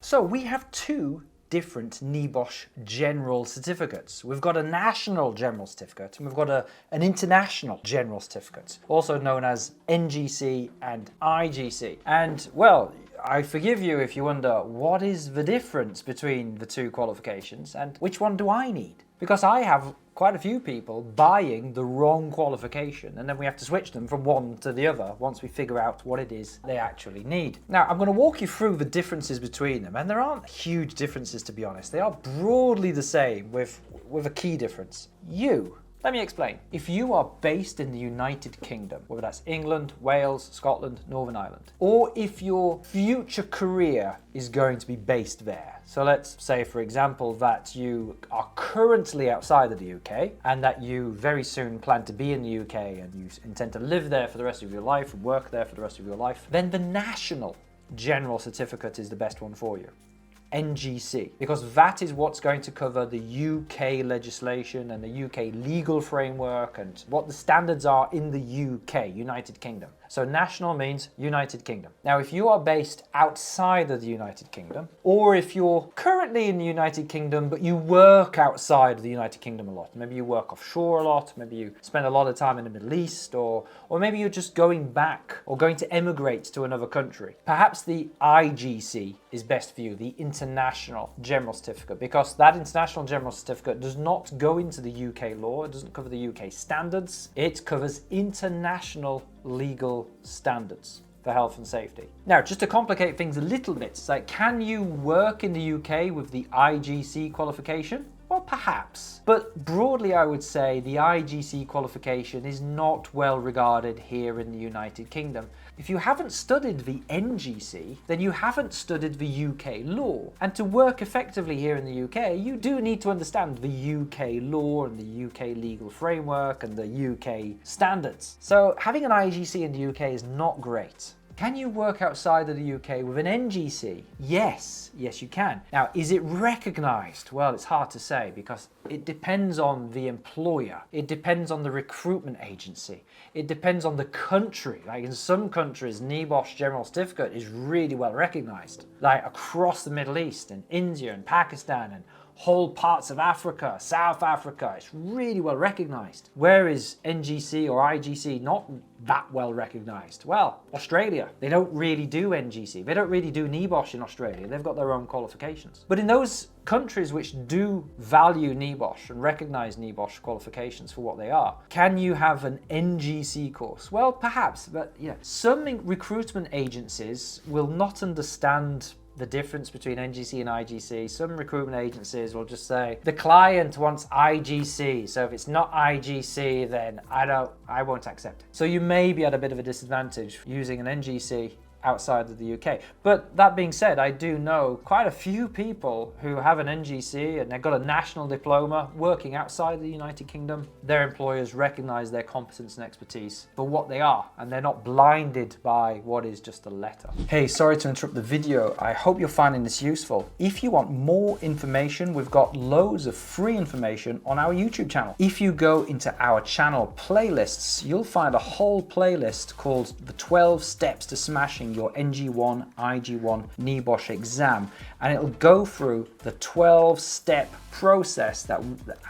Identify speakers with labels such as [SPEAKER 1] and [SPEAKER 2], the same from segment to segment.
[SPEAKER 1] So we have two different NIBOSH general certificates. We've got a national general certificate and we've got an international general certificate, also known as NGC and IGC. And well, I forgive you if you wonder what is the difference between the two qualifications and which one do I need? Because I have quite a few people buying the wrong qualification and then we have to switch them from one to the other once we figure out what it is they actually need. Now, I'm going to walk you through the differences between them, and there aren't huge differences, to be honest. They are broadly the same with a key difference. Let me explain. If you are based in the United Kingdom, whether that's England, Wales, Scotland, Northern Ireland, or if your future career is going to be based there. So let's say, for example, that you are currently outside of the UK and that you very soon plan to be in the UK and you intend to live there for the rest of your life and work there for the rest of your life, then the National General Certificate is the best one for you. NGC, because that is what's going to cover the UK legislation and the UK legal framework and what the standards are in the UK, United Kingdom. So national means United Kingdom. Now, if you are based outside of the United Kingdom, or if you're currently in the United Kingdom, but you work outside of the United Kingdom a lot, maybe you work offshore a lot, maybe you spend a lot of time in the Middle East, or maybe you're just going back or going to emigrate to another country, perhaps the IGC is best for you, the International General Certificate, because that International General Certificate does not go into the UK law, it doesn't cover the UK standards, it covers international legal standards for health and safety. Now, just to complicate things a little bit, it's like, can you work in the UK with the IGC qualification? Well, perhaps. But broadly, I would say the IGC qualification is not well regarded here in the United Kingdom. If you haven't studied the NGC, then you haven't studied the UK law. And to work effectively here in the UK, you do need to understand the UK law and the UK legal framework and the UK standards. So having an IGC in the UK is not great. Can you work outside of the UK with an NGC? Yes, you can. Now, is it recognized? Well, it's hard to say because it depends on the employer. It depends on the recruitment agency. It depends on the country. Like in some countries, NIBOSH General Certificate is really well recognized. Like across the Middle East and India and Pakistan and whole parts of Africa, South Africa, it's really well recognized. Where is NGC or IGC not that well recognized? Well, Australia, they don't really do NGC. They don't really do NIBOSH in Australia. They've got their own qualifications. But in those countries which do value NIBOSH and recognize NIBOSH qualifications for what they are, can you have an NGC course? Well, perhaps, but some recruitment agencies will not understand the difference between NGC and IGC. Some recruitment agencies will just say the client wants IGC, so if it's not IGC, then I won't accept it. So you may be at a bit of a disadvantage using an NGC outside of the UK. But that being said, I do know quite a few people who have an NGC and they've got a national diploma working outside the United Kingdom. Their employers recognize their competence and expertise for what they are, and they're not blinded by what is just a letter. Hey, sorry to interrupt the video. I hope you're finding this useful. If you want more information, we've got loads of free information on our YouTube channel. If you go into our channel playlists, you'll find a whole playlist called the 12 Steps to Smashing Your NG1, IG1, NIBOSH exam, and it'll go through the 12-step process that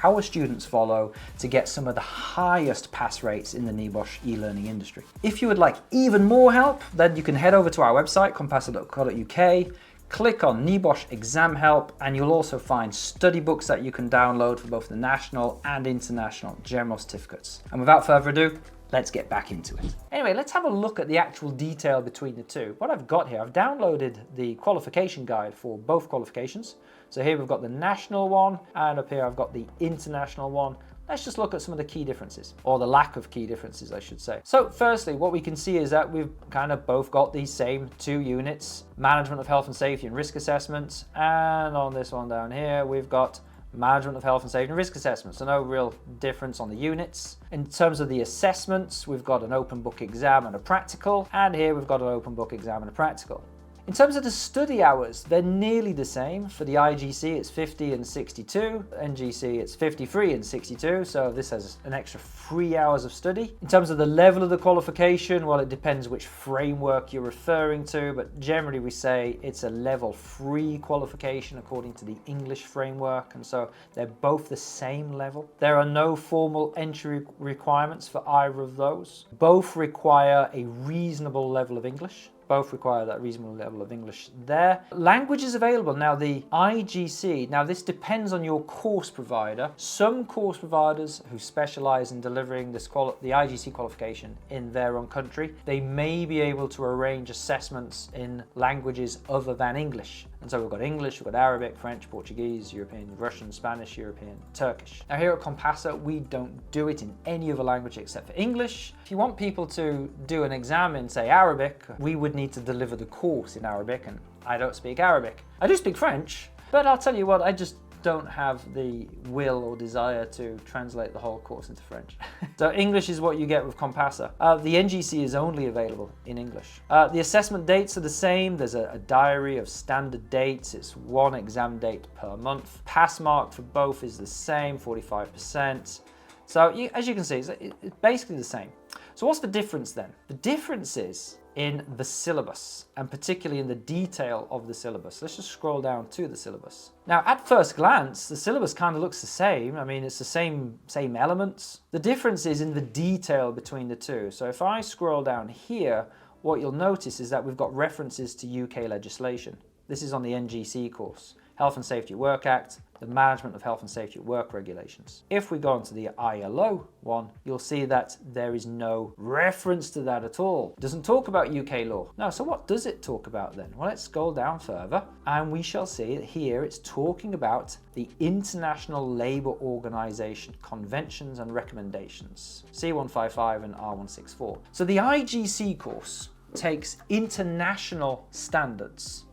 [SPEAKER 1] our students follow to get some of the highest pass rates in the NIBOSH e-learning industry. If you would like even more help, then you can head over to our website, compasso.co.uk, click on NIBOSH exam help, and you'll also find study books that you can download for both the national and international general certificates. And without further ado, let's get back into it. Anyway, let's have a look at the actual detail between the two. What I've got here, I've downloaded the qualification guide for both qualifications. So here we've got the national one, and up here I've got the international one. Let's just look at some of the key differences, or the lack of key differences, I should say. So firstly, what we can see is that we've kind of both got these same two units, management of health and safety and risk assessments. And on this one down here, we've got management of health and safety and risk assessment. So no real difference on the units. In terms of the assessments, we've got an open book exam and a practical, and here we've got an open book exam and a practical. In terms of the study hours, they're nearly the same. For the IGC, it's 50 and 62. NGC, it's 53 and 62. So this has an extra 3 hours of study. In terms of the level of the qualification, well, it depends which framework you're referring to, but generally we say it's a level 3 qualification according to the English framework, and so they're both the same level. There are no formal entry requirements for either of those. Both require a reasonable level of English. Both require that reasonable level of English there. Languages available. Now the IGC, now this depends on your course provider. Some course providers who specialize in delivering this the IGC qualification in their own country, they may be able to arrange assessments in languages other than English. And so we've got English, we've got Arabic, French, Portuguese, European, Russian, Spanish, European, Turkish. Now here at Compassa, we don't do it in any other language except for English. If you want people to do an exam in, say, Arabic, we would need to deliver the course in Arabic, and I don't speak Arabic. I do speak French, but I'll tell you what, I just don't have the will or desire to translate the whole course into French. So English is what you get with Compassa. The NGC is only available in English. The assessment dates are the same. There's a diary of standard dates. It's 1 exam date per month. Pass mark for both is the same, 45%. So as you can see, it's basically the same. So what's the difference then? The difference is in the syllabus, and particularly in the detail of the syllabus. Let's just scroll down to the syllabus. Now, at first glance, the syllabus kind of looks the same. I mean, it's the same elements. The difference is in the detail between the two. So if I scroll down here, what you'll notice is that we've got references to UK legislation. This is on the NGC course. Health and Safety at Work Act, the Management of Health and Safety at Work regulations. If we go on to the ILO one, you'll see that there is no reference to that at all. It doesn't talk about UK law. No, so what does it talk about then? Well, let's scroll down further and we shall see that here it's talking about the International Labour Organization Conventions and Recommendations, C155 and R164. So the IGC course takes international standards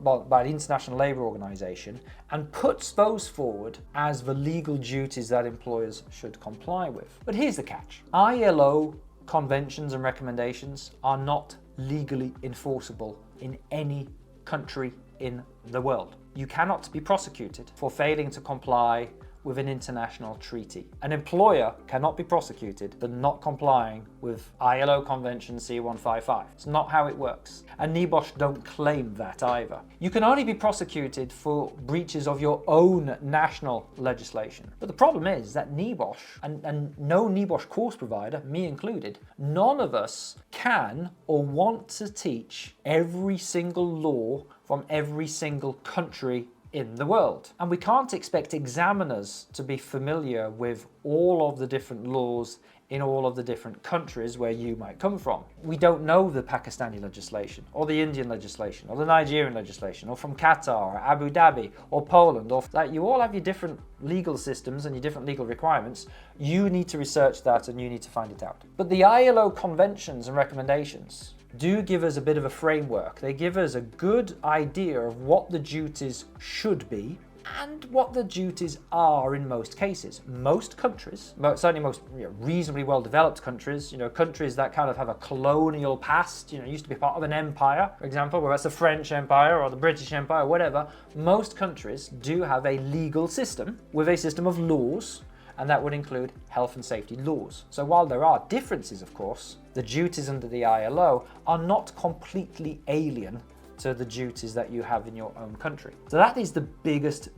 [SPEAKER 1] by the International Labour Organization and puts those forward as the legal duties that employers should comply with. But here's the catch. ILO conventions and recommendations are not legally enforceable in any country in the world. You cannot be prosecuted for failing to comply with an international treaty. An employer cannot be prosecuted for not complying with ILO Convention C155. It's not how it works. And NIBOSH don't claim that either. You can only be prosecuted for breaches of your own national legislation. But the problem is that NIBOSH, and no NIBOSH course provider, me included, none of us can or want to teach every single law from every single country in the world. And we can't expect examiners to be familiar with all of the different laws in all of the different countries where you might come from. We don't know the Pakistani legislation, or the Indian legislation, or the Nigerian legislation, or from Qatar, or Abu Dhabi, or Poland, or that. You all have your different legal systems and your different legal requirements. You need to research that and you need to find it out. But the ILO conventions and recommendations do give us a bit of a framework. They give us a good idea of what the duties should be and what the duties are in most cases. Most countries, certainly most reasonably well-developed countries, countries that kind of have a colonial past, used to be part of an empire, for example, whether that's the French Empire or the British Empire, whatever, most countries do have a legal system with a system of laws, and that would include health and safety laws. So while there are differences, of course, the duties under the ILO are not completely alien to the duties that you have in your own country. So that is the biggest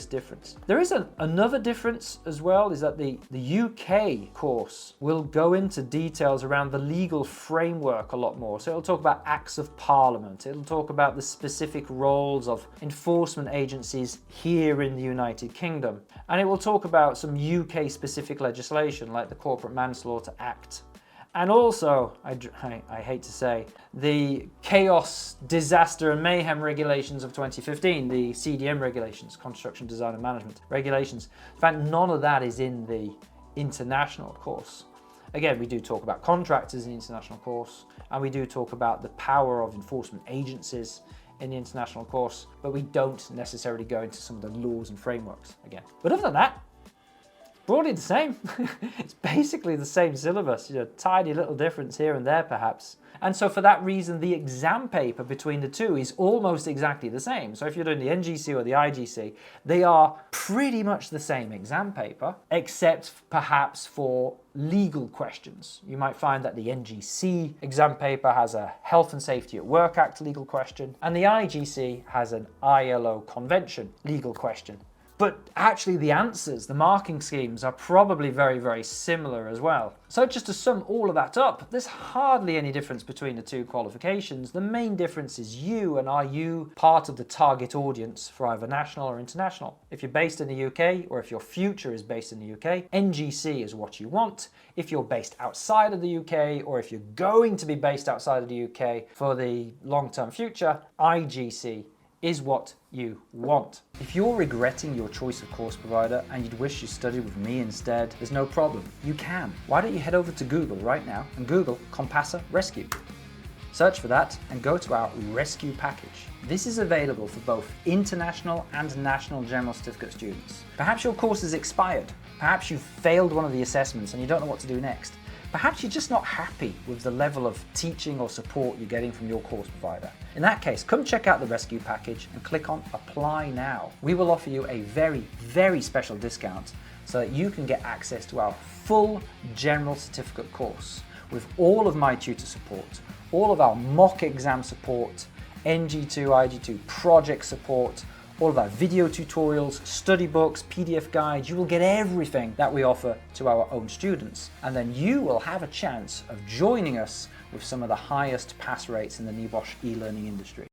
[SPEAKER 1] difference. There is another difference as well, is that the UK course will go into details around the legal framework a lot more. So it'll talk about acts of parliament, it'll talk about the specific roles of enforcement agencies here in the United Kingdom, and it will talk about some UK specific legislation like the Corporate Manslaughter Act. And also, I hate to say, the Chaos, Disaster and Mayhem regulations of 2015, the CDM regulations, Construction Design and Management regulations. In fact, none of that is in the international course. Again, we do talk about contractors in the international course, and we do talk about the power of enforcement agencies in the international course, but we don't necessarily go into some of the laws and frameworks again. But other than that, broadly the same. It's basically the same syllabus, tiny little difference here and there perhaps. And so for that reason, the exam paper between the two is almost exactly the same. So if you're doing the NGC or the IGC, they are pretty much the same exam paper, except perhaps for legal questions. You might find that the NGC exam paper has a Health and Safety at Work Act legal question, and the IGC has an ILO convention legal question. But actually the answers, the marking schemes, are probably very, very similar as well. So just to sum all of that up, there's hardly any difference between the two qualifications. The main difference is you, and are you part of the target audience for either national or international? If you're based in the UK, or if your future is based in the UK, NGC is what you want. If you're based outside of the UK, or if you're going to be based outside of the UK for the long-term future, IGC is what you want. If you're regretting your choice of course provider and you'd wish you studied with me instead, there's no problem. You can. Why don't you head over to Google right now and Google Compassa Rescue. Search for that and go to our Rescue package. This is available for both international and national general certificate students. Perhaps your course is expired. Perhaps you've failed one of the assessments and you don't know what to do next. Perhaps you're just not happy with the level of teaching or support you're getting from your course provider. In that case, come check out the Rescue package and click on Apply Now. We will offer you a very, very special discount so that you can get access to our full general certificate course with all of my tutor support, all of our mock exam support, NG2, IG2 project support, all of our video tutorials, study books, PDF guides. You will get everything that we offer to our own students. And then you will have a chance of joining us with some of the highest pass rates in the NEBOSH e-learning industry.